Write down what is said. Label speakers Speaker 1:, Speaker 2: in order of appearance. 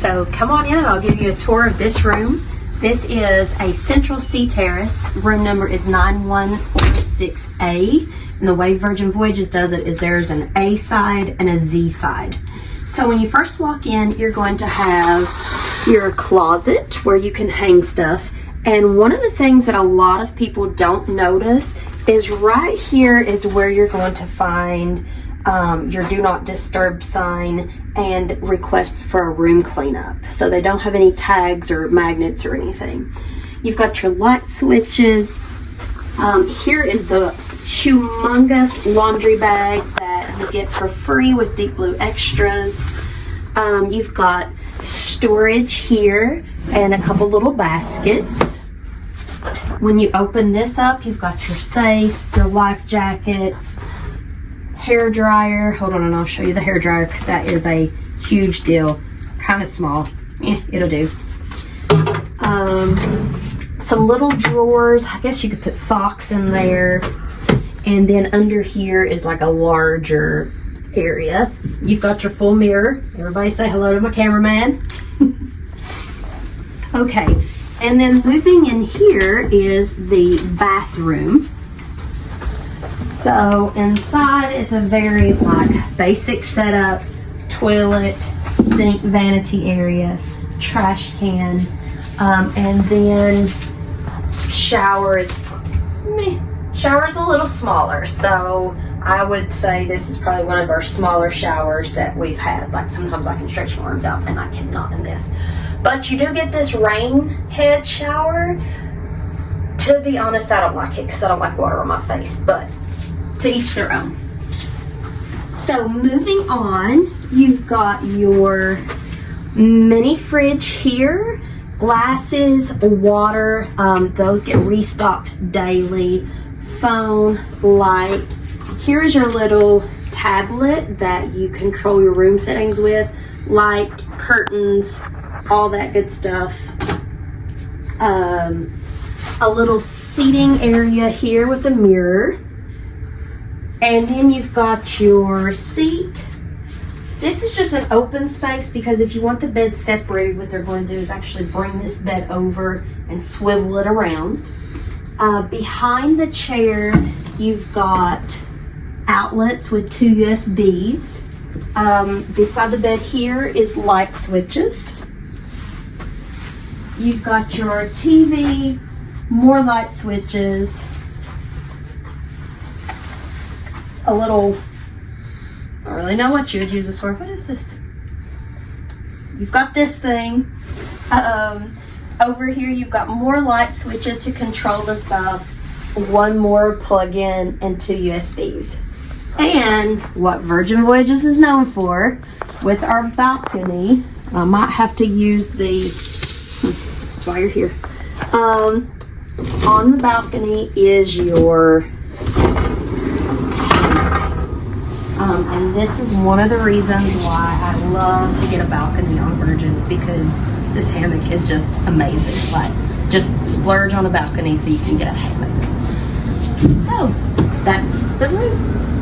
Speaker 1: So come on in and I'll give you a tour of this room. This is a central C terrace. Room number is 9146A. And the way Virgin Voyages does it is there's an A side and a Z side. So when you first walk in, you're going to have your closet where you can hang stuff. And one of the things that a lot of people don't notice is right here is where you're going to find your do not disturb sign and requests for a room cleanup. So they don't have any tags or magnets or anything. You've got your light switches. Here is the humongous laundry bag that you get for free with Deep Blue Extras. You've got storage here and a couple little baskets. When you open this up, you've got your safe, your life jackets, hair dryer. Hold on and I'll show you the hair dryer because that is a huge deal. Kind of small. It'll do. Some little drawers. I guess you could put socks in there. And then under here is like a larger area. You've got your full mirror. Everybody say hello to my cameraman. Okay. And then moving in here is the bathroom. So inside it's a very like basic setup, toilet, sink, vanity area, trash can, and then shower is a little smaller. So I would say this is probably one of our smaller showers that we've had. Like sometimes I can stretch my arms out and I cannot in this. But you do get this rain head shower. To be honest, I don't like it because I don't like water on my face, but to each their own. So moving on, you've got your mini fridge here, glasses, water, those get restocked daily, phone, light. Here's your little tablet that you control your room settings with, light, curtains, all that good stuff. A little seating area here with a mirror. And then you've got your seat. This is just an open space because if you want the bed separated, what they're going to do is actually bring this bed over and swivel it around. Behind the chair, you've got outlets with 2 USBs. Beside the bed here is light switches. You've got your TV, more light switches, a little, I don't really know what you would use this for. What is this? You've got this thing. Over here you've got more light switches to control the stuff, one more plug-in and 2 USBs. And what Virgin Voyages is known for, with our balcony, I might have to use the, that's why you're here. On the balcony is your and this is one of the reasons why I love to get a balcony on Virgin, because this hammock is just amazing. Like, just splurge on a balcony so you can get a hammock. So, that's the room.